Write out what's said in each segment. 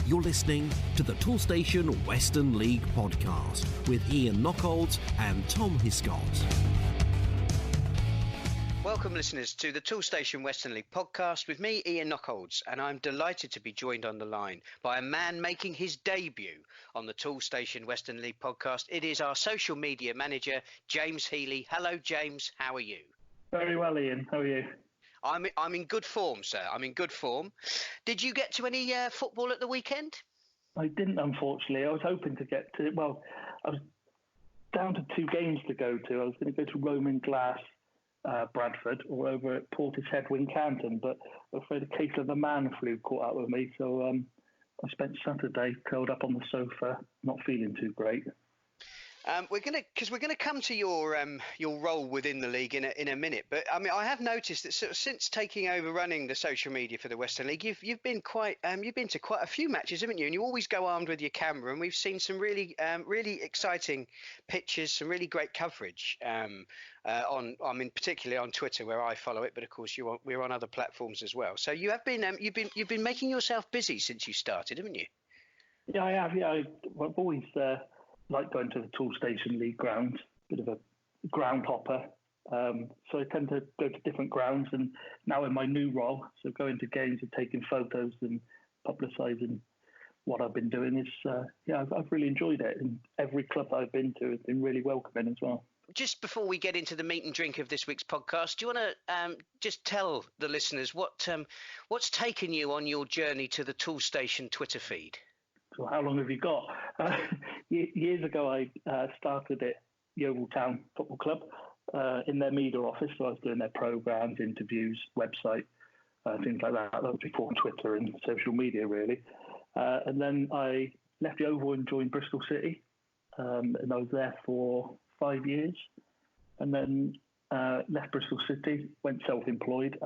You're listening to the Toolstation Western League podcast with Ian Knockholds and Tom Hiscott. Welcome, listeners, to the Toolstation Western League podcast with me, Ian Knockholds, and I'm delighted to be joined on the line by a man making his debut on the Toolstation Western League podcast. It is our social media manager, James Healy. Hello, James. How are you? Very well, Ian. How are you? I'm in good form, sir. I'm in good form. Did you get to any football at the weekend? I didn't, unfortunately. I was hoping to get to, I was down to 2 games to go to. I was going to go to Roman Glass, Bradford, or over at Portishead, Wincanton, but I'm afraid a case of the man flu caught up with me, so I spent Saturday curled up on the sofa, not feeling too great. We're gonna come to your role within the league in a minute, but I mean I have noticed that sort of since taking over running the social media for the Western League, you've been to quite a few matches, haven't you? And you always go armed with your camera, and we've seen some really exciting pictures, some really great coverage particularly on Twitter where I follow it, but of course we're on other platforms as well. So you have been you've been making yourself busy since you started, haven't you? Yeah, I have. Yeah, I've always like going to the Toolstation League grounds, bit of a ground hopper. So I tend to go to different grounds, and now in my new role, so going to games and taking photos and publicising what I've been doing is, I've really enjoyed it. And every club I've been to has been really welcoming as well. Just before we get into the meat and drink of this week's podcast, do you want to just tell the listeners what's taken you on your journey to the Toolstation Twitter feed? So how long have you got? Years ago, I started at Yeovil Town Football Club in their media office. So I was doing their programmes, interviews, website, things like that. That was before Twitter and social media, really. And then I left Yeovil and joined Bristol City. And I was there for 5 years. And then left Bristol City, went self-employed,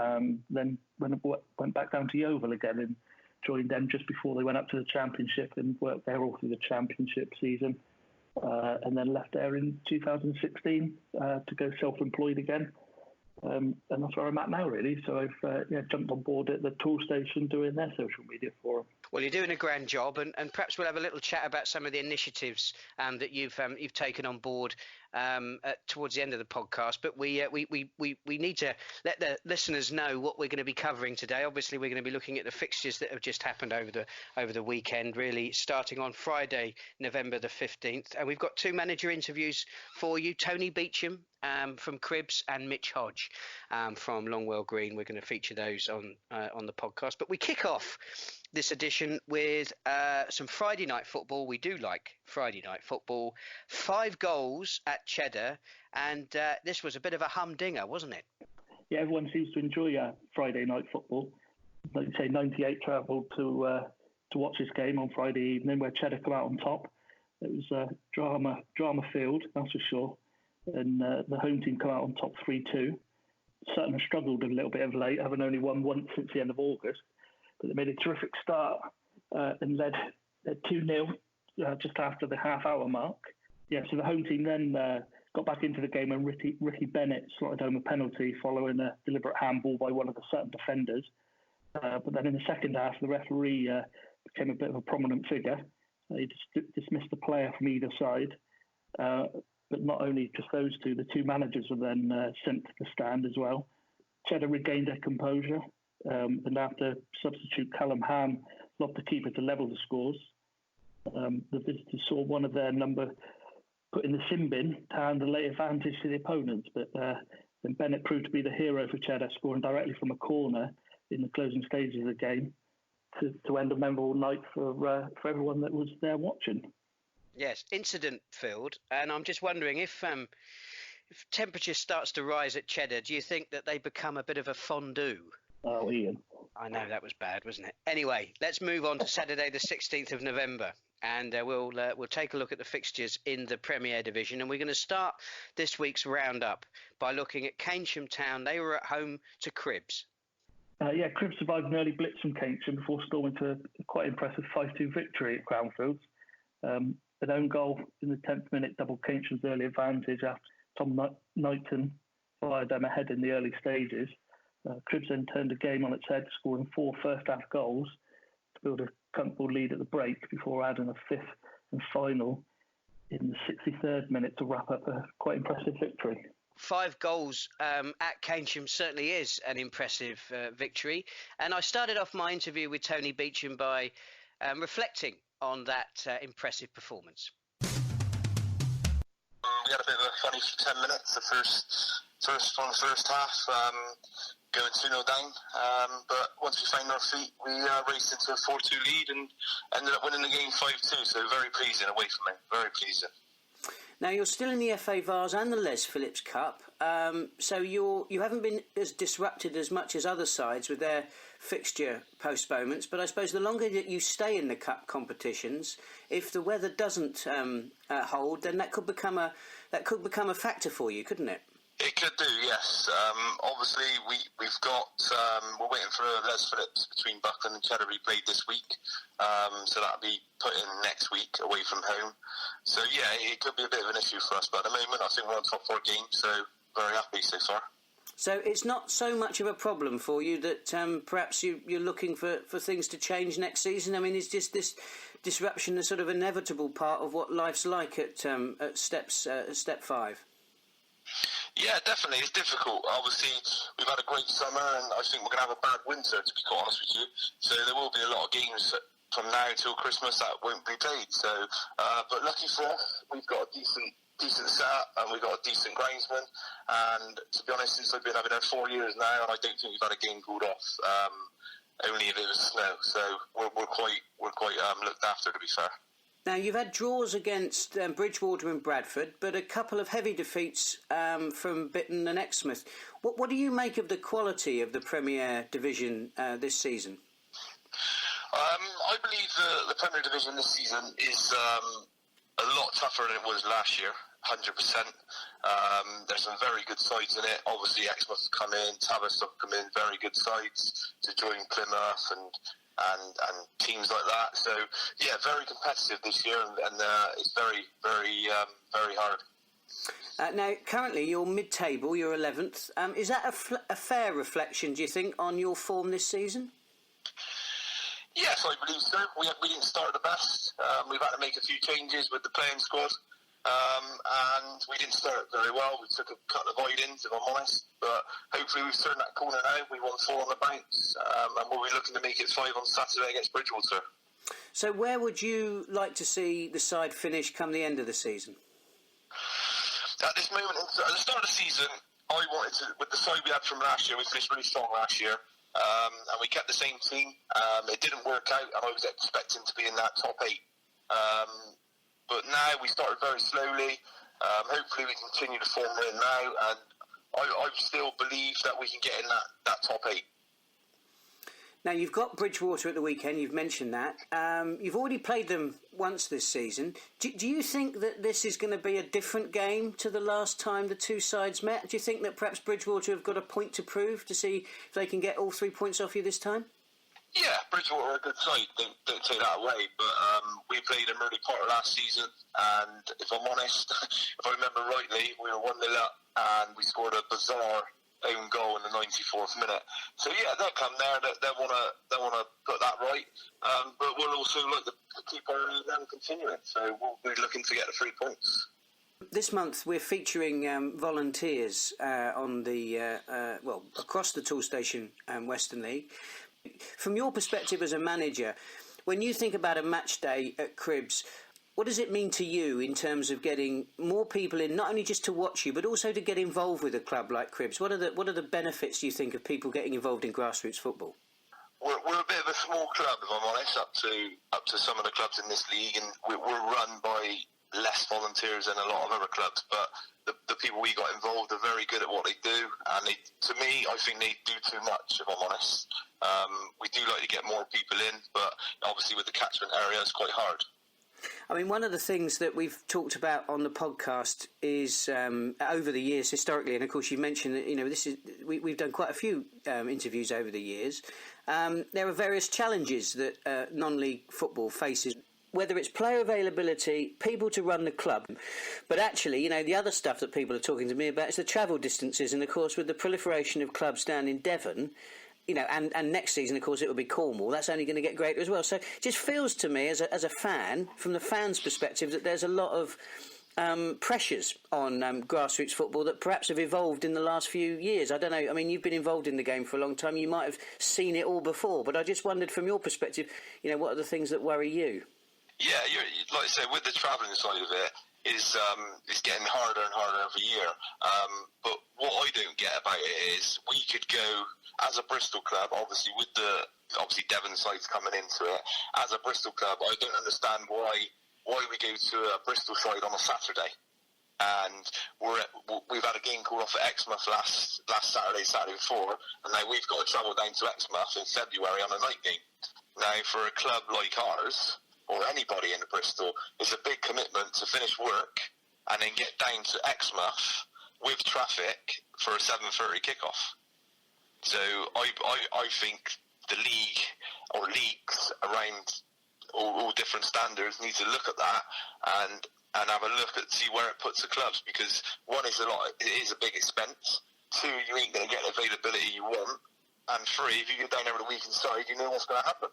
then went back down to Yeovil again and joined them just before they went up to the Championship and worked there all through the Championship season, and then left there in 2016 to go self-employed again, and that's where I'm at now, really. So I've jumped on board at the Toolstation doing their social media for them. Well, you're doing a grand job, and perhaps we'll have a little chat about some of the initiatives that you've taken on board towards the end of the podcast. But we need to let the listeners know what we're going to be covering today. Obviously, we're going to be looking at the fixtures that have just happened over the weekend, really starting on Friday, November the 15th. And we've got 2 manager interviews for you: Tony Beecham from Cribs and Mitch Hodge from Longwell Green. We're going to feature those on the podcast. But we kick off this edition with some Friday night football. We do like Friday night football. 5 goals at Cheddar, and this was a bit of a humdinger, wasn't it? Yeah, everyone seems to enjoy Friday night football. Like you say, 98 travelled to watch this game on Friday evening, where Cheddar come out on top. It was drama filled, that's for sure. And the home team come out on top 3-2. Sutton have struggled a little bit of late, having only won once since the end of August. But they made a terrific start and led 2-0 just after the half-hour mark. Yeah, so the home team then got back into the game, and Ricky Bennett slotted home a penalty following a deliberate handball by one of the Sutton defenders. But then in the second half, the referee became a bit of a prominent figure. He dismissed the player from either side. But not only just those 2, the 2 managers were then sent to the stand as well. Cheddar regained their composure, and after substitute Callum Ham lobbed the keeper to level the scores, the visitors saw one of their number put in the sin bin to hand a late advantage to the opponents. But then Bennett proved to be the hero for Cheddar, scoring directly from a corner in the closing stages of the game to end a memorable night for everyone that was there watching. Yes, incident filled, and I'm just wondering if temperature starts to rise at Cheddar, do you think that they become a bit of a fondue? Oh, Ian. I know that was bad, wasn't it? Anyway, let's move on to Saturday the 16th of November, and we'll take a look at the fixtures in the Premier Division, and we're going to start this week's roundup by looking at Keynsham Town. They were at home to Cribs. Cribs survived an early blitz from Keynsham before storming to a quite impressive 5-2 victory at Crownfields. An own goal in the 10th minute doubled Keynsham's early advantage after Tom Knighton fired them ahead in the early stages. Cribs then turned the game on its head, scoring 4 first-half goals to build a comfortable lead at the break before adding a fifth and final in the 63rd minute to wrap up a quite impressive victory. 5 goals at Keynsham certainly is an impressive victory. And I started off my interview with Tony Beecham by reflecting on that impressive performance. We had a bit of a funny 10 minutes, the first half, going 2-0 down. But once we found our feet, we raced into a 4-2 lead and ended up winning the game 5-2. So very pleasing away from it, very pleasing. Now, you're still in the FA Vase and the Les Phillips Cup, so you haven't been as disrupted as much as other sides with their fixture postponements, but I suppose the longer that you stay in the cup competitions, if the weather doesn't hold, then that could become a factor for you, couldn't it? It could do, yes. Obviously, we've got we're waiting for Les Phillips between Buckland and Cheddarbury played this week, so that'll be put in next week away from home. So yeah, it could be a bit of an issue for us, but at the moment I think we're on top 4 games, so very happy so far. So it's not so much of a problem for you that perhaps you're looking for things to change next season? I mean, is just this disruption a sort of inevitable part of what life's like at step 5? Yeah, definitely. It's difficult. Obviously, we've had a great summer, and I think we're going to have a bad winter, to be quite honest with you. So there will be a lot of games from now until Christmas that won't be played. So, but lucky for us, we've got a decent setup, and we've got a decent groundsman. And to be honest, since I've been having there 4 years now, and I don't think we've had a game called off. Only if it was snow. So we're quite looked after, to be fair. Now, you've had draws against Bridgewater and Bradford, but a couple of heavy defeats from Bitton and Exmouth. What do you make of the quality of the Premier Division this season? I believe the Premier Division this season is a lot tougher than it was last year, 100%. There's some very good sides in it. Obviously, Exmouth have come in, Tavistock have come in, very good sides to join Plymouth and teams like that. So yeah, very competitive this year, and it's very, very, very hard. Now, currently you're mid-table, you're 11th. Is that a fair reflection, do you think, on your form this season? Yes, I believe so. We didn't start the best. We've had to make a few changes with the playing squad. And we didn't start very well. We took a couple of void-ins, if I'm honest. But hopefully we've turned that corner now. We won 4 on the bounce. And we'll be looking to make it 5 on Saturday against Bridgewater. So where would you like to see the side finish come the end of the season? At this moment, at the start of the season, I wanted to, with the side we had from last year, we finished really strong last year. And we kept the same team. It didn't work out, and I was expecting to be in that top 8. But now we started very slowly. Hopefully we continue to form in now, and I still believe that we can get in that top 8. Now, you've got Bridgewater at the weekend, you've mentioned that. You've already played them once this season. Do you think that this is going to be a different game to the last time the two sides met? Do you think that perhaps Bridgewater have got a point to prove to see if they can get all 3 points off you this time? Yeah, Bridgewater are a good side, don't take that away, but we played them early part of last season, and if I'm honest, if I remember rightly, we were 1-0 up, and we scored a bizarre own goal in the 94th minute. So yeah, they'll come there, they'll want to put that right, but we'll also like to keep our them continuing, so we'll be looking to get the 3 points. This month we're featuring volunteers on the across the Toolstation Western League. From your perspective as a manager, when you think about a match day at Cribs, what does it mean to you in terms of getting more people in, not only just to watch you, but also to get involved with a club like Cribs? What are the benefits, do you think, of people getting involved in grassroots football? We're a bit of a small club, if I'm honest, up to some of the clubs in this league, and we're run by less volunteers than a lot of other clubs, but the people we got involved are very good at what they do, and to me, I think they do too much, if I'm honest. We do like to get more people in, but obviously with the catchment area, it's quite hard. I mean, one of the things that we've talked about on the podcast is over the years historically, and of course you mentioned that we've done quite a few interviews over the years. There are various challenges that non-league football faces, whether it's player availability, people to run the club, but actually, the other stuff that people are talking to me about is the travel distances, and of course with the proliferation of clubs down in Devon, and next season, of course, it will be Cornwall. That's only going to get greater as well. So it just feels to me, as a fan, from the fans' perspective, that there's a lot of pressures on grassroots football that perhaps have evolved in the last few years. I don't know. I mean, you've been involved in the game for a long time. You might have seen it all before, but I just wondered, from your perspective, what are the things that worry you? Yeah, like I said, with the travelling side of it, it's getting harder and harder every year. But what I don't get about it is we could go as a Bristol club, obviously with the Devon sides coming into it. As a Bristol club, I don't understand why we go to a Bristol side on a Saturday, and we've had a game called off at Exmouth last Saturday before, and now we've got to travel down to Exmouth in February on a night game. Now, for a club like ours, or anybody in Bristol, it's a big commitment to finish work and then get down to Exmouth with traffic for a 7:30 kickoff. So I think the league or leagues around all different standards need to look at that and have a look at see where it puts the clubs, because one is it is a big expense. Two, you ain't going to get the availability you want, and three, if you go down there with a week inside, you know what's going to happen.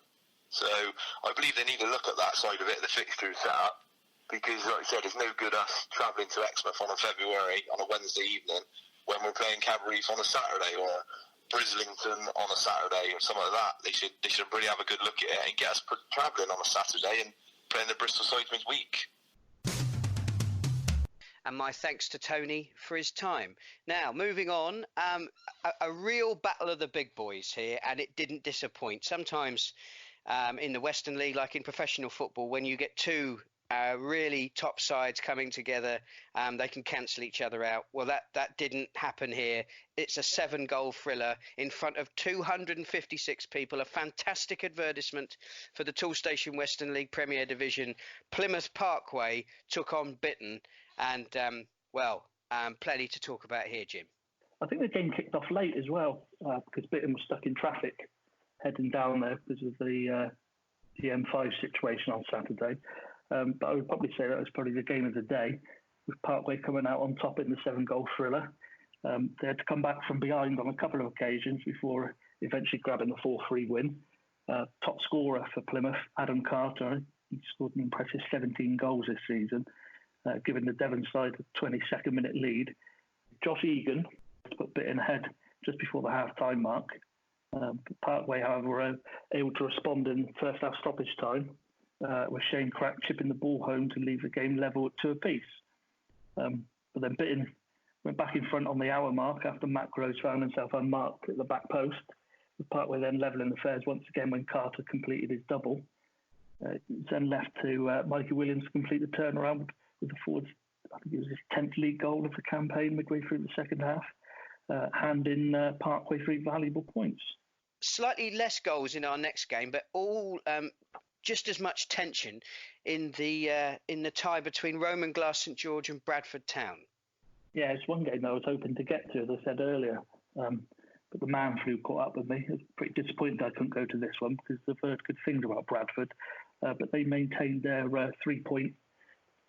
So I believe they need to look at that side of it, the fixture setup, because like I said, it's no good us travelling to Exmouth on a February on a Wednesday evening when we're playing Cadbury's on a Saturday, or Brislington on a Saturday or something like that. They should really have a good look at it and get us travelling on a Saturday and playing the Bristol side midweek. And my thanks to Tony for his time. Now, moving on, a real battle of the big boys here, and it didn't disappoint. Sometimes in the Western League, like in professional football, when you get two really top sides coming together, they can cancel each other out. Well, that didn't happen here. It's a 7-goal thriller in front of 256 people. A fantastic advertisement for the Toolstation Western League Premier Division. Plymouth Parkway took on Bitton, and plenty to talk about here, Jim. I think the game kicked off late as well, because Bitton was stuck in traffic heading down there because of the M5 situation on Saturday. But I would probably say that was probably the game of the day, with Parkway coming out on top in the 7-goal thriller. They had to come back from behind on a couple of occasions before eventually grabbing the 4-3 win. Top scorer for Plymouth, Adam Carter, he scored an impressive 17 goals this season, giving the Devon side a 22nd minute lead. Josh Egan put Bitton ahead just before the half-time mark. Parkway, however, were able to respond in first half stoppage time, with Shane Crack chipping the ball home to leave the game level at 2 apiece. But then Bitton went back in front on the hour mark after Matt Groves found himself unmarked at the back post, with Parkway then levelling the fares once again when Carter completed his double. Then left to Mikey Williams to complete the turnaround with the forwards. I think it was his 10th league goal of the campaign midway through the second half, handing Parkway 3 valuable points. Slightly less goals in our next game, but all just as much tension in the tie between Roman Glass St George and Bradford Town. Yeah, it's one game I was hoping to get to, as I said earlier, but the man flu caught up with me. I was pretty disappointed I couldn't go to this one because I've heard good things about Bradford, but they maintained their 3-point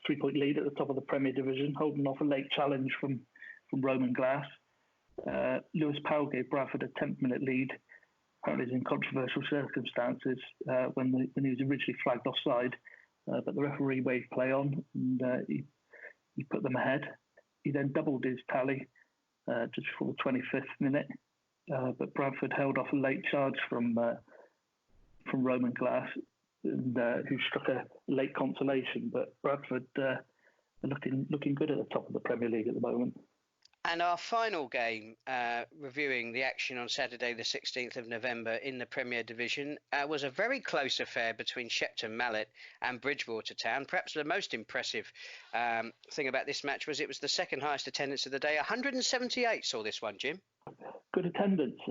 lead at the top of the Premier Division, holding off a late challenge from Roman Glass. Lewis Powell gave Bradford a 10th minute lead. Apparently in controversial circumstances when he was originally flagged offside, but the referee waved play on and he put them ahead. He then doubled his tally just before the 25th minute, but Bradford held off a late charge from Roman Glass, and who struck a late consolation. But Bradford are looking good at the top of the Premier League at the moment. And our final game, reviewing the action on Saturday the 16th of November in the Premier Division, was a very close affair between Shepton Mallet and Bridgewater Town. Perhaps the most impressive thing about this match was it was the second highest attendance of the day. 178 saw this one, Jim. Good attendance.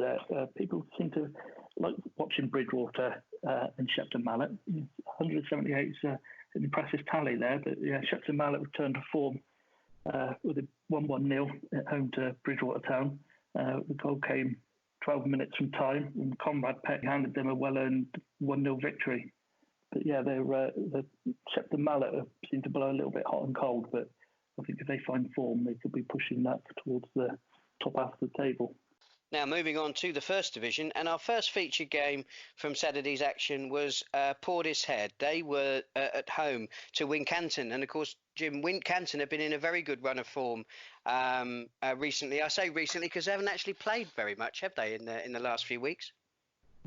People seem to like watching Bridgewater and Shepton Mallet. 178 is an impressive tally there, but yeah, Shepton Mallet returned to form with a 1-1-0 at home to Bridgewater Town. The goal came 12 minutes from time, and Conrad Peck handed them a well-earned 1-0 victory. But yeah, the Shepton Mallet seem to blow a little bit hot and cold, but I think if they find form, they could be pushing that towards the top half of the table. Now, moving on to the First Division, and our first featured game from Saturday's action was Portishead. They were at home to Wincanton, and of course, Jim, Wincanton have been in a very good run of form recently. I say recently because they haven't actually played very much, have they, in the last few weeks?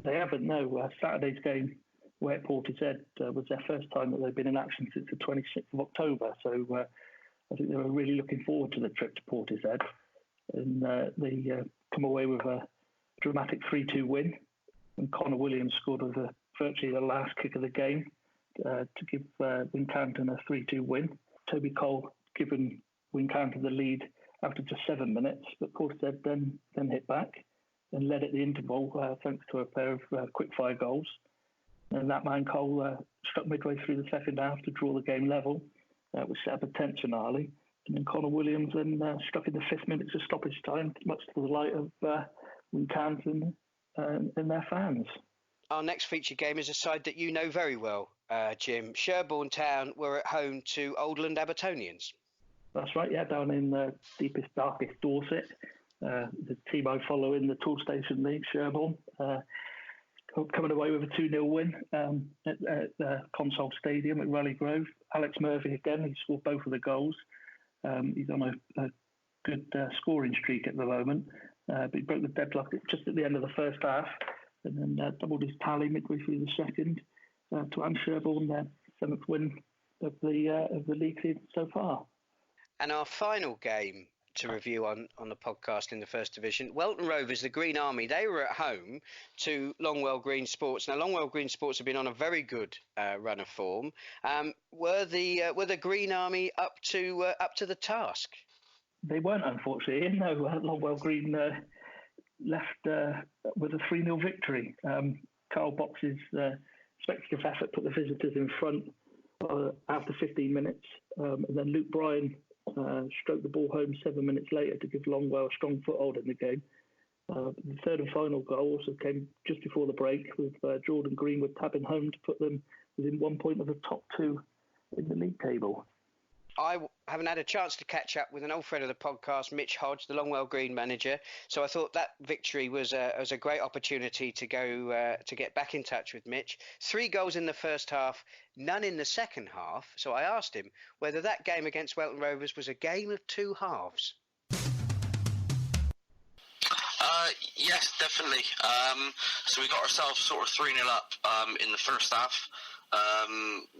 They haven't, no. Saturday's game where Portishead was their first time that they've been in action since the 26th of October, so I think they were really looking forward to the trip to Portishead. And they come away with a dramatic 3-2 win. And Connor Williams scored with virtually the last kick of the game to give Wincanton a 3-2 win. Toby Cole given Wincanton the lead after just 7 minutes, but Portishead then hit back and led at the interval thanks to a pair of quick-fire goals. And that man Cole struck midway through the second half to draw the game level, which set up a tension early. And then Connor Williams then struck in the 5th minute of stoppage time, much to the delight of Wincanton and their fans. Our next featured game is a side that you know very well, Jim. Sherborne Town were at home to Oldland Abertonians. That's right, yeah, down in the deepest, darkest Dorset. The team I follow in the Toolstation League, Sherborne, coming away with a 2-0 win at Console Stadium at Raleigh Grove. Alex Murphy again, he scored both of the goals. He's on a good scoring streak at the moment, but he broke the deadlock just at the end of the first half, and then doubled his tally midway through the second to hand Sherborne their 7th win of the league season so far. And our final game to review on the podcast in the First Division, Welton Rovers, the Green Army, they were at home to Longwell Green Sports. Now, Longwell Green Sports have been on a very good run of form. Were the Green Army up to the task? They weren't, unfortunately. No, Longwell Green left with a 3-0 victory. Carl Box's speculative effort put the visitors in front after 15 minutes, and then Luke Bryan stroked the ball home 7 minutes later to give Longwell a strong foothold in the game. The third and final goal also came just before the break, with Jordan Greenwood tapping home to put them within 1 point of the top 2 in the league table. I haven't had a chance to catch up with an old friend of the podcast, Mitch Hodge, the Longwell Green manager. So I thought that victory was a great opportunity to go to get back in touch with Mitch. 3 goals in the first half, none in the second half. So I asked him whether that game against Welton Rovers was a game of 2 halves. Yes, definitely. So we got ourselves sort of 3-0 up in the first half.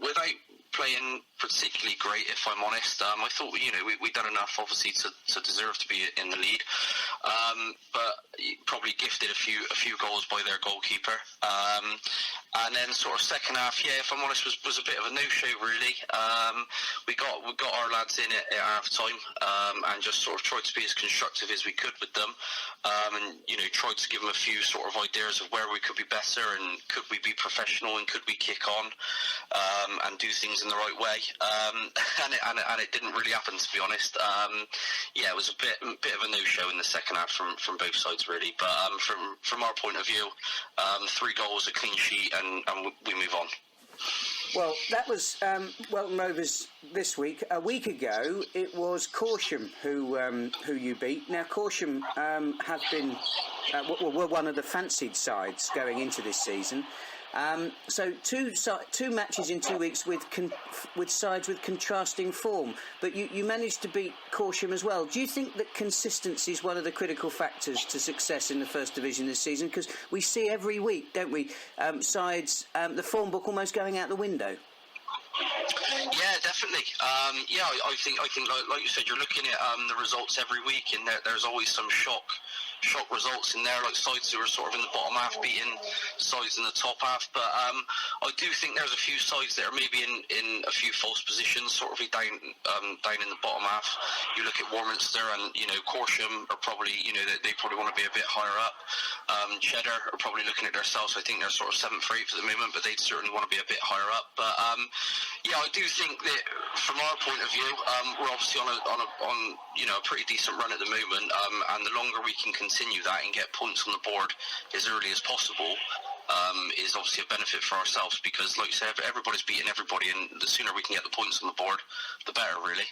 Without playing particularly great, if I'm honest. I thought, we'd done enough, obviously, to deserve to be in the lead. But probably gifted a few goals by their goalkeeper. And then sort of second half, if I'm honest, was a bit of a no-show, really. We got our lads in at half time, and just sort of tried to be as constructive as we could with them. And, tried to give them a few sort of ideas of where we could be better, and could we be professional, and could we kick on and do things in the right way. And it didn't really happen, to be honest. It was a bit of a no-show in the second half from both sides, really. But from our point of view, 3 goals, a clean sheet, and we move on. Well, that was Welton Rovers this week. A week ago, it was Corsham who you beat. Now, Corsham have been were one of the fancied sides going into this season. So two matches in 2 weeks with sides with contrasting form, but you managed to beat Corsham as well. Do you think that consistency is one of the critical factors to success in the First Division this season? Because we see every week, don't we, sides, the form book almost going out the window. Yeah, definitely. I think like you said, you're looking at the results every week, and there's always some shock results in there, like sides who are sort of in the bottom half beating sides in the top half. But I do think there's a few sides that are maybe in a few false positions, sort of down in the bottom half. You look at Warminster and Corsham are probably they probably want to be a bit higher up. Cheddar are probably looking at themselves. I think they're sort of 7th or 8th at the moment, but they'd certainly want to be a bit higher up. But I do think that from our point of view, we're obviously on a pretty decent run at the moment, and the longer we can continue that and get points on the board as early as possible is obviously a benefit for ourselves, because like you said, everybody's beating everybody, and the sooner we can get the points on the board, the better, really.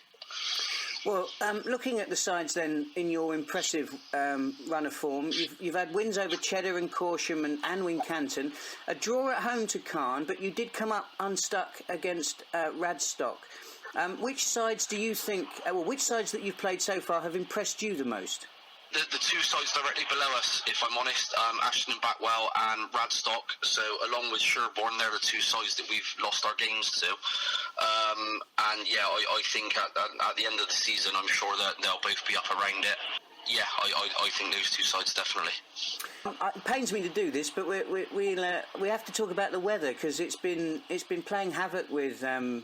Well, looking at the sides then in your impressive run of form, you've had wins over Cheddar and Corsham and Wincanton, a draw at home to Cairn, but you did come up unstuck against Radstock. Which sides do you think, which sides that you've played so far have impressed you the most? The two sides directly below us, if I'm honest, Ashton and Backwell and Radstock. So along with Sherborne, they're the two sides that we've lost our games to. And yeah, I think at the end of the season, I'm sure that they'll both be up around it. Yeah, I think those two sides definitely. It pains me to do this, but we have to talk about the weather because it's been playing havoc with the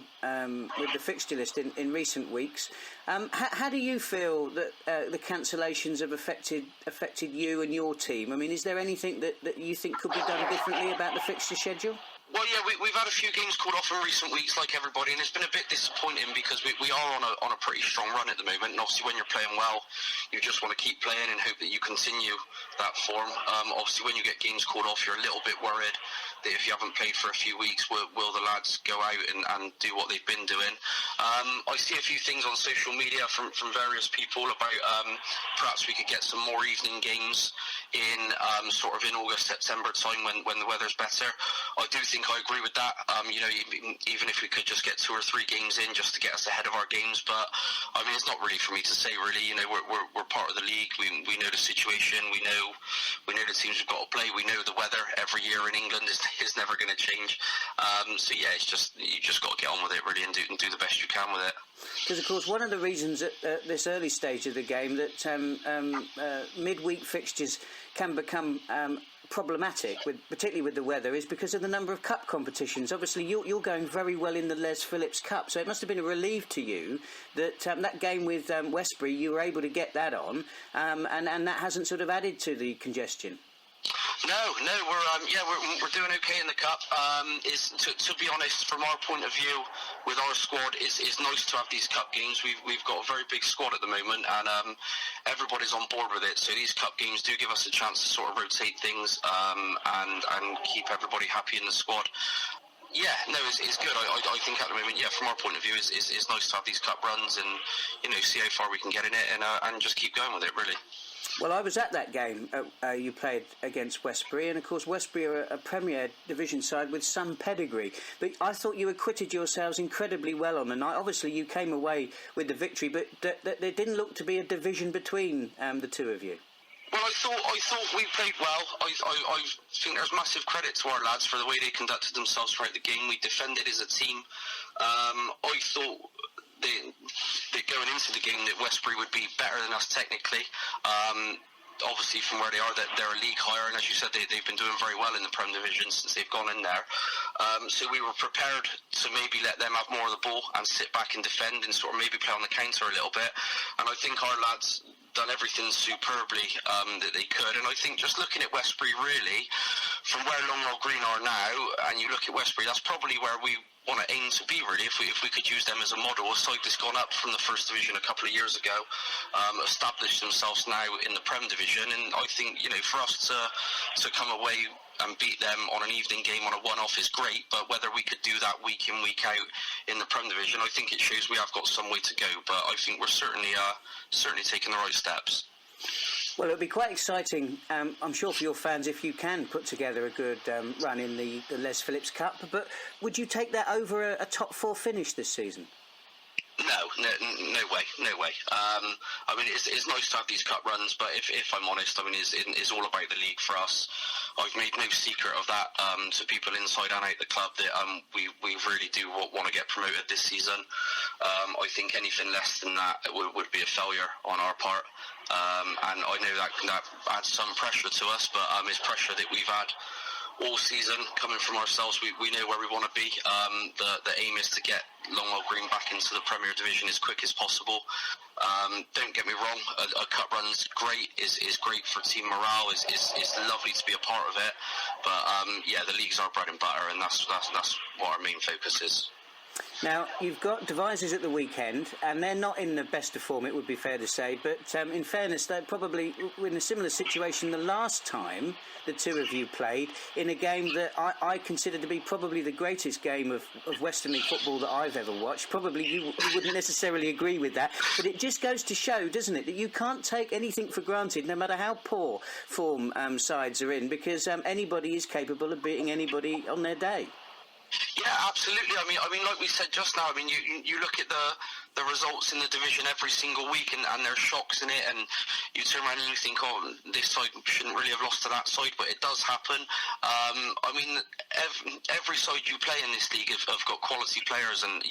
fixture list in recent weeks. How do you feel that the cancellations have affected you and your team? I mean, is there anything that you think could be done differently about the fixture schedule? Well, yeah, we've had a few games called off in recent weeks, like everybody, and it's been a bit disappointing because we are on a pretty strong run at the moment. And obviously, when you're playing well, you just want to keep playing and hope that you continue that form. Obviously, when you get games called off, you're a little bit worried that if you haven't played for a few weeks, will the lads go out and do what they've been doing? I see a few things on social media from various people about perhaps we could get some more evening games in sort of in August, September time when the weather's better. I do think I agree with that. Even if we could just get 2 or 3 games in just to get us ahead of our games, but I mean it's not really for me to say. Really, we're part of the league. We know the situation. We know the teams we've got to play. We know the weather every year in England is never going to change. So yeah, it's just you just got to get on with it really and do the best you can with it. Because of course one of the reasons at this early stage of the game that midweek fixtures can become problematic, particularly with the weather, is because of the number of cup competitions. Obviously, you're going very well in the Les Phillips Cup, so it must have been a relief to you that that game with Westbury, you were able to get that on, and that hasn't sort of added to the congestion. No, we're doing okay in the cup. To be honest, from our point of view, with our squad, it's nice to have these cup games. We've got a very big squad at the moment, and everybody's on board with it. So these cup games do give us a chance to sort of rotate things and keep everybody happy in the squad. Yeah, no, it's good. I think at the moment, yeah, from our point of view, it's nice to have these cup runs and see how far we can get in it and just keep going with it, really. Well, I was at that game you played against Westbury, and of course Westbury are a Premier Division side with some pedigree. But I thought you acquitted yourselves incredibly well on the night. Obviously, you came away with the victory, but there didn't look to be a division between the two of you. Well, I thought we played well. I think there's massive credit to our lads for the way they conducted themselves throughout the game. We defended as a team. I thought that going into the game that Westbury would be better than us technically. Obviously from where they are, that they're a league higher, and as you said, they've been doing very well in the Prem Division since they've gone in there. So we were prepared to maybe let them have more of the ball and sit back and defend and sort of maybe play on the counter a little bit. And I think our lads done everything superbly that they could. And I think just looking at Westbury, really, from where Longwell Green are now, and you look at Westbury, that's probably where we want to aim to be, really, if we could use them as a model. A side that's gone up from the First Division a couple of years ago, established themselves now in the Prem Division, and I think for us to come away and beat them on an evening game on a one-off is great, but whether we could do that week in, week out in the Prem Division, I think it shows we have got some way to go, but I think we're certainly taking the right steps. Well, it'll be quite exciting, I'm sure, for your fans if you can put together a good run in the Les Phillips Cup. But would you take that over a top 4 finish this season? No way. I mean, it's nice to have these cup runs, but if I'm honest, I mean, it's all about the league for us. I've made no secret of that to people inside and out the club that we really do want to get promoted this season. I think anything less than that would be a failure on our part. And I know that adds some pressure to us, but it's pressure that we've had all season coming from ourselves. We know where we want to be. The aim is to get Longwell Green back into the Premier Division as quick as possible. Don't get me wrong, a cup run's great, is great for team morale, is lovely to be a part of it, but the league's our bread and butter, and that's what our main focus is. Now, you've got Devizes at the weekend, and they're not in the best of form, it would be fair to say. But in fairness, they're probably in a similar situation the last time the two of you played, in a game that I consider to be probably the greatest game of Western League football that I've ever watched. Probably you wouldn't necessarily agree with that, but it just goes to show, doesn't it, that you can't take anything for granted, no matter how poor form sides are in, because anybody is capable of beating anybody on their day. Yeah, absolutely. I mean, like we said just now. I mean, you look at the results in the division every single week, and there's shocks in it, and you turn around and you think, oh, this side shouldn't really have lost to that side, but it does happen. I mean, every side you play in this league have got quality players, and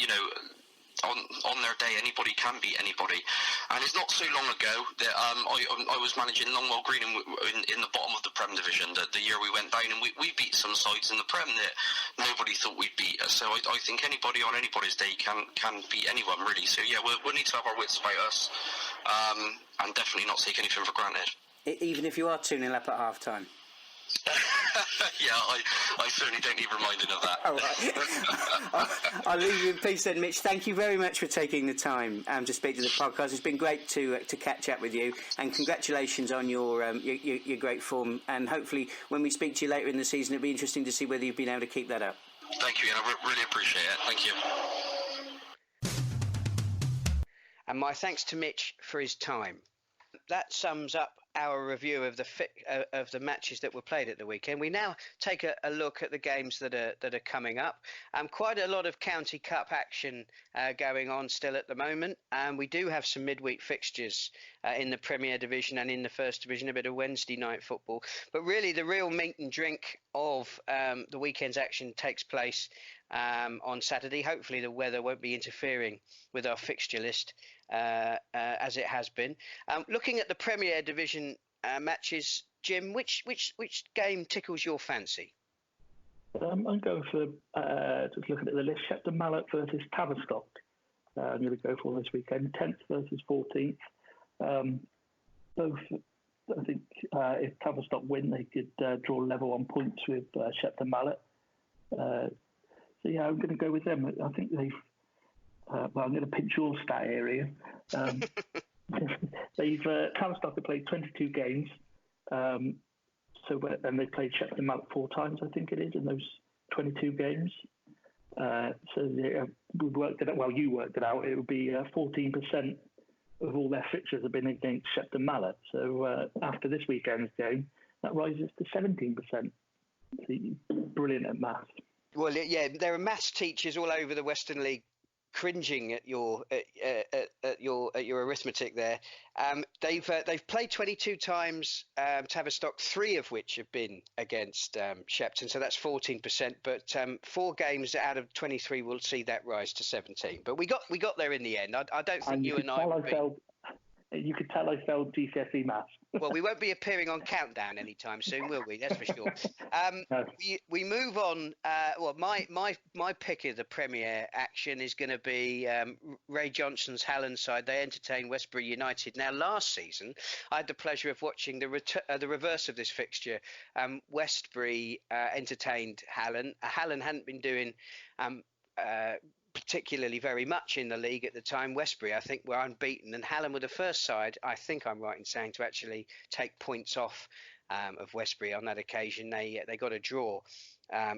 on their day, anybody can beat anybody. And it's not so long ago that I was managing Longwell Green in the bottom of the Prem division the year we went down, and we beat some sides in the Prem that nobody thought we'd beat. So I think anybody on anybody's day can beat anyone, really. So yeah, we'll need to have our wits about us, and definitely not take anything for granted. Even if you are 2-0 up at half-time? Yeah, I certainly don't need reminding of that. All right. I'll leave you in peace then, Mitch. Thank you very much for taking the time to speak to the podcast. It's been great to catch up with you, and congratulations on your great form. And hopefully, when we speak to you later in the season, it'll be interesting to see whether you've been able to keep that up. Thank you, and I really appreciate it. Thank you. And my thanks to Mitch for his time. That sums up our review of the matches that were played at the weekend. We now take a look at the games that are coming up. Quite a lot of County Cup action going on still at the moment. We do have some midweek fixtures in the Premier Division and in the First Division, a bit of Wednesday night football. But really, the real meat and drink of the weekend's action takes place on Saturday. Hopefully, the weather won't be interfering with our fixture list as it has been. Looking at the Premier Division matches, Jim, which game tickles your fancy? I'm going for, just looking at the list, Shepton Mallet versus Tavistock. I'm going to go for this weekend, 10th versus 14th. Both, I think, if Tavistock win, they could draw level on points with Shepton Mallet. So, yeah, I'm going to go with them. I think they've... I'm going to pinch your stat area. Tavistock have played 22 games, and they played Shepton Mallet 4 times, I think it is, in those 22 games. So we worked it out. Well, you worked it out. It would be 14% of all their fixtures have been against Shepton Mallet. So after this weekend's game, that rises to 17%. So brilliant at maths. Well, yeah, there are maths teachers all over the Western League cringing at your arithmetic there. They've played 22 times, Tavistock, 3 of which have been against Shepton, so that's 14%. But 4 games out of 23 will see that rise to 17. But we got there in the end. I don't think you and I would be. You could tell I failed GCSE maths. Well, we won't be appearing on Countdown anytime soon, will we? That's for sure. No. We move on. Well, my pick of the Premier action is going to be Ray Johnson's Hallen side. They entertain Westbury United. Now, last season, I had the pleasure of watching the reverse of this fixture. Westbury entertained Hallen. Hallen hadn't been doing particularly very much in the league at the time. Westbury, I think, were unbeaten, and Hallen were the first side, I think I'm right in saying, to actually take points off of Westbury on that occasion. They got a draw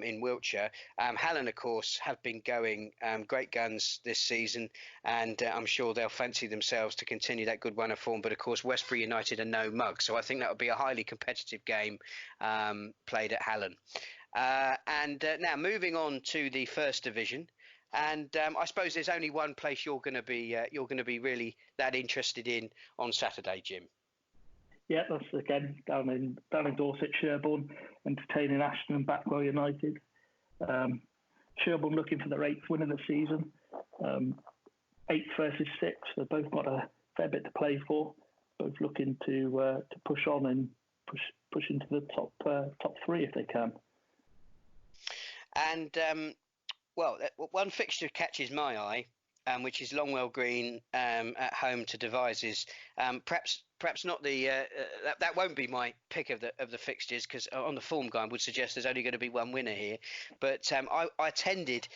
in Wiltshire. Hallen, of course, have been going great guns this season, and I'm sure they'll fancy themselves to continue that good run of form. But of course, Westbury United are no mug, so I think that would be a highly competitive game played at Hallen. Now moving on to the First Division. And I suppose there's only one place you're going to be really that interested in on Saturday, Jim. Yeah, that's again down in Dorset, Sherborne, entertaining Ashton and Backwell United. Sherborne looking for their 8th win of the season. 8th versus 6th. They've both got a fair bit to play for. Both looking to push on and push into the top 3 if they can. And well, one fixture catches my eye, which is Longwell Green at home to Devizes. Perhaps not the that won't be my pick of the fixtures, because on the form guide would suggest there's only going to be one winner here. But I attended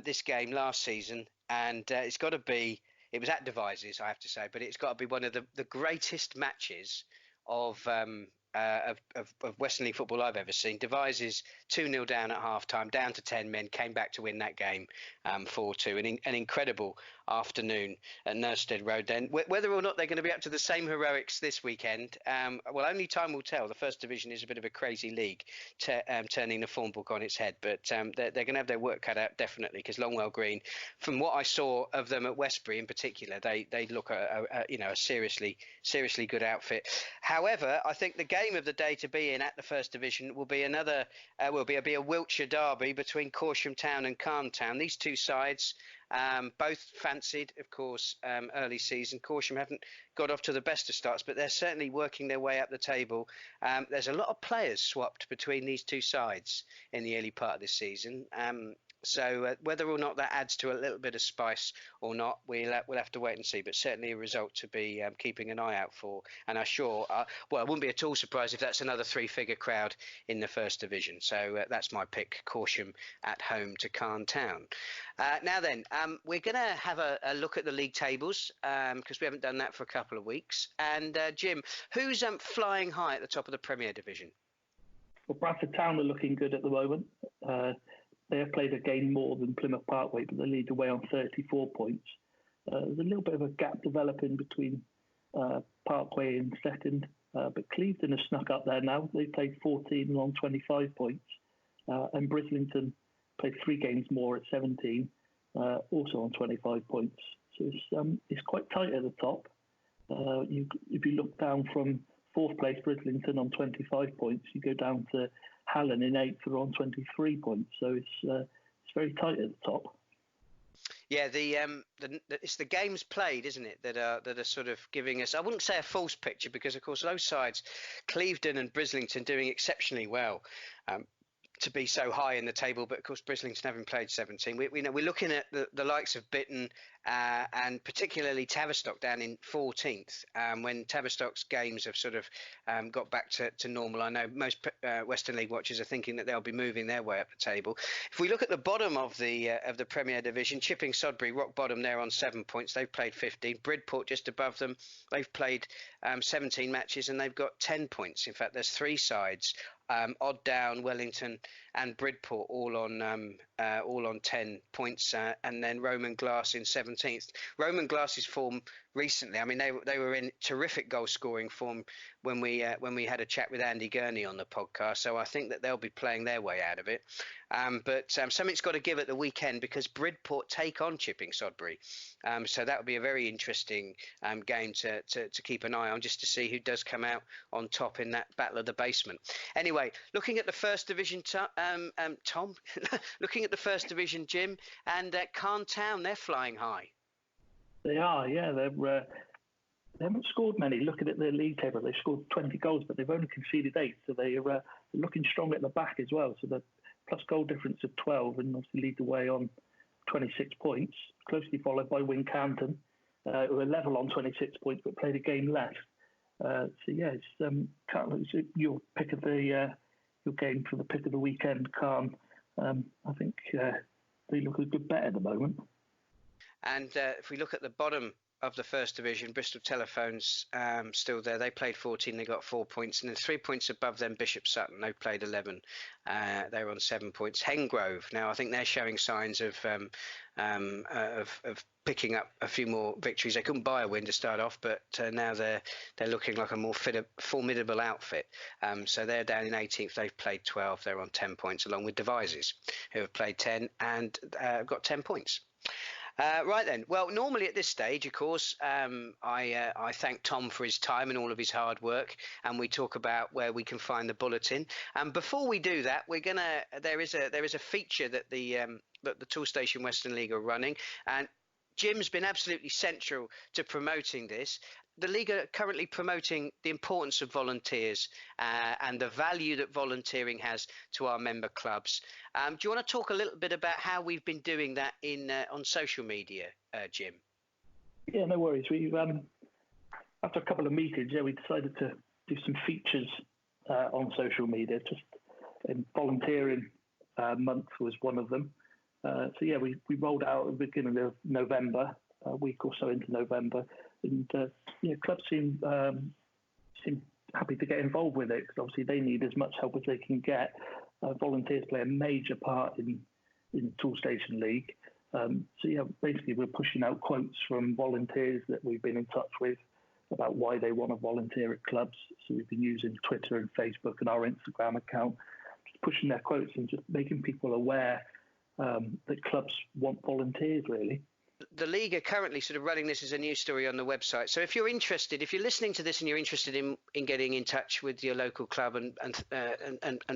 this game last season, and it's got to be. It was at Devizes, I have to say, but it's got to be one of the greatest matches of Western League football I've ever seen. Devizes 2-0 down at half-time, down to 10 men, came back to win that game 4-2. An incredible afternoon at Nurstead Road then. Whether or not they're going to be up to the same heroics this weekend, well, only time will tell. The First Division is a bit of a crazy league, turning the form book on its head. But they're going to have their work cut out, definitely, because Longwell Green, from what I saw of them at Westbury in particular, they look a seriously good outfit. However, I think the game of the day to be in at the First Division will be a Wiltshire derby between Corsham Town and Calne Town. These two sides, both fancied, of course, early season. Corsham haven't got off to the best of starts, but they're certainly working their way up the table. There's a lot of players swapped between these two sides in the early part of this season. So whether or not that adds to a little bit of spice or not, we'll have to wait and see. But certainly a result to be keeping an eye out for. And I wouldn't be at all surprised if that's another three-figure crowd in the First Division. So that's my pick, Corsham at home to Calne Town. Now then, we're going to have a look at the league tables, because we haven't done that for a couple of weeks. And Jim, who's flying high at the top of the Premier Division? Well, Bradford Town are looking good at the moment. They have played a game more than Plymouth Parkway, but they lead away on 34 points. There's a little bit of a gap developing between Parkway and second, but Clevedon has snuck up there now. They played 14 and on 25 points, and Brislington played 3 games more at 17, also on 25 points. So it's quite tight at the top. If you look down from 4th place Brislington on 25 points, you go down to Hallen in 8th are on 23 points, so it's very tight at the top. Yeah, it's the games played, isn't it, that are sort of giving us, I wouldn't say a false picture, because of course those sides, Clevedon and Brislington, doing exceptionally well to be so high in the table, but of course Brislington haven't played 17. We're looking at the likes of Bitton and particularly Tavistock down in 14th, when Tavistock's games have sort of got back to normal. I know most Western League watchers are thinking that they'll be moving their way up the table. If we look at the bottom of the Premier Division, Chipping Sodbury, rock bottom there on 7 points. They've played 15. Bridport just above them. They've played 17 matches and they've got 10 points. In fact, there's 3 sides. Odd Down, Wellington, and Bridport all on 10 points, and then Roman Glass in 17th. Roman Glass's form recently, I mean, they were in terrific goal scoring form when we had a chat with Andy Gurney on the podcast. So I think that they'll be playing their way out of it. But something's got to give at the weekend, because Bridport take on Chipping Sodbury. So that would be a very interesting game to keep an eye on, just to see who does come out on top in that battle of the basement. Anyway, looking at the First Division, Tom, looking at the First Division, Jim, and Calne Town, they're flying high. They are, yeah. They haven't scored many. Looking at their league table, they've scored 20 goals, but they've only conceded 8. So they're looking strong at the back as well. So the plus goal difference of 12, and obviously lead the way on 26 points, closely followed by Wincanton, who are level on 26 points but played a game less. So yeah, it's your pick of your game for the pick of the weekend, Calne. I think they look a good bet at the moment. And if we look at the bottom of the First Division, Bristol Telephone's still there. They played 14, they got 4 points, and then 3 points above them, Bishop Sutton. They played 11. They're on 7 points. Hengrove, now I think they're showing signs of picking up a few more victories. They couldn't buy a win to start off, but now they're looking like a more formidable outfit. So they're down in 18th. They've played 12. They're on 10 points, along with Devizes, who have played 10 and got 10 points. Right then. Well, normally at this stage, of course, I thank Tom for his time and all of his hard work, and we talk about where we can find the bulletin. And before we do that, there is a feature that the Toolstation Western League are running, and Jim's been absolutely central to promoting this. the league are currently promoting the importance of volunteers and the value that volunteering has to our member clubs. Do you want to talk a little bit about how we've been doing that on social media, Jim? Yeah, no worries. We after a couple of meetings, we decided to do some features on social media. And volunteering month was one of them. We rolled out at the beginning of November, a week or so into November, and clubs seem happy to get involved with it because obviously they need as much help as they can get. Volunteers play a major part in the Toolstation League. Basically we're pushing out quotes from volunteers that we've been in touch with about why they want to volunteer at clubs. So we've been using Twitter and Facebook and our Instagram account, just pushing their quotes and just making people aware that clubs want volunteers, really. The league are currently sort of running this as a news story on the website. So if you're interested, if you're listening to this and you're interested in getting in touch with your local club and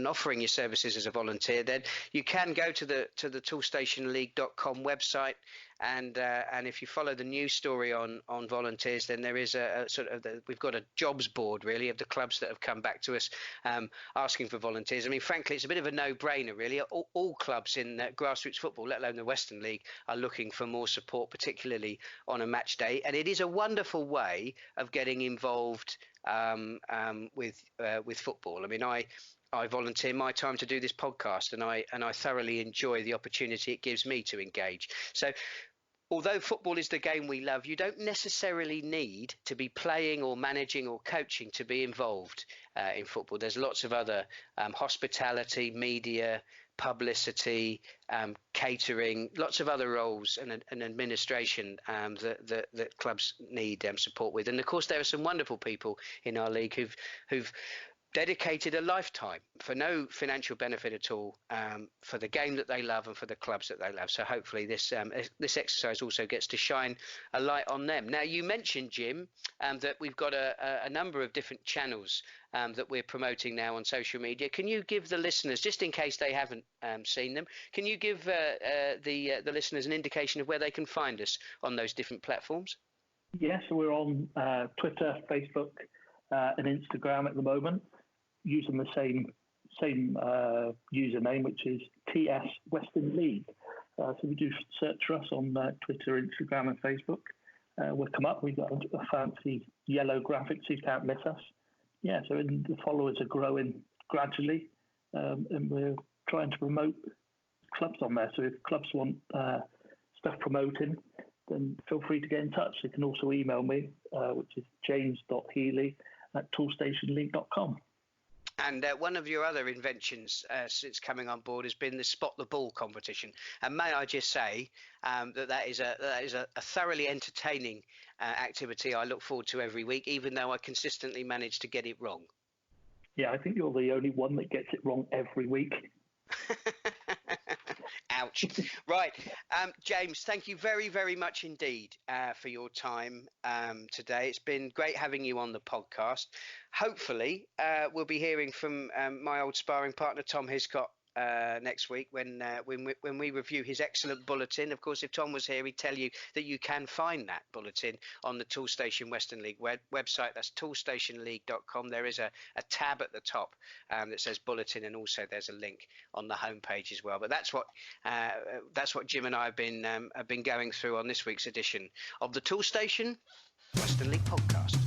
offering your services as a volunteer, then you can go to the toolstationleague.com website. And if you follow the news story on volunteers, then there is we've got a jobs board really of the clubs that have come back to us asking for volunteers. I mean, frankly, it's a bit of a no-brainer really. All clubs in grassroots football, let alone the Western League, are looking for more support, particularly on a match day. And it is a wonderful way of getting involved with football. I mean, I volunteer my time to do this podcast, and I thoroughly enjoy the opportunity it gives me to engage. So although football is the game we love, you don't necessarily need to be playing or managing or coaching to be involved in football. There's lots of other hospitality, media, publicity, catering, lots of other roles and administration that clubs need support with. And of course, there are some wonderful people in our league who've dedicated a lifetime for no financial benefit at all for the game that they love and for the clubs that they love. So hopefully this exercise also gets to shine a light on them. Now, you mentioned, Jim, that we've got a number of different channels that we're promoting now on social media. Can you give the listeners, just in case they haven't seen them, can you give the listeners an indication of where they can find us on those different platforms? Yes, so we're on Twitter, Facebook, and Instagram at the moment, using the same username, which is TS Western League. So we do search for us on Twitter, Instagram, and Facebook. We'll come up. We've got a fancy yellow graphic, so you can't miss us. Yeah, so the followers are growing gradually, and we're trying to promote clubs on there. So if clubs want stuff promoting, then feel free to get in touch. You can also email me, which is james.healy@toolstationleague.com. And one of your other inventions since coming on board has been the Spot the Ball competition. And may I just say that is a thoroughly entertaining activity I look forward to every week, even though I consistently manage to get it wrong. Yeah, I think you're the only one that gets it wrong every week. Ouch. Right. James, thank you very, very much indeed for your time today. It's been great having you on the podcast. Hopefully, we'll be hearing from my old sparring partner, Tom Hiscott, next week when we review his excellent bulletin. Of course, if Tom was here, he'd tell you that you can find that bulletin on the Toolstation Western League website. That's toolstationleague.com. There is a tab at the top that says bulletin, and also there's a link on the homepage as well. But that's what Jim and I have been going through on this week's edition of the Toolstation Western League podcast.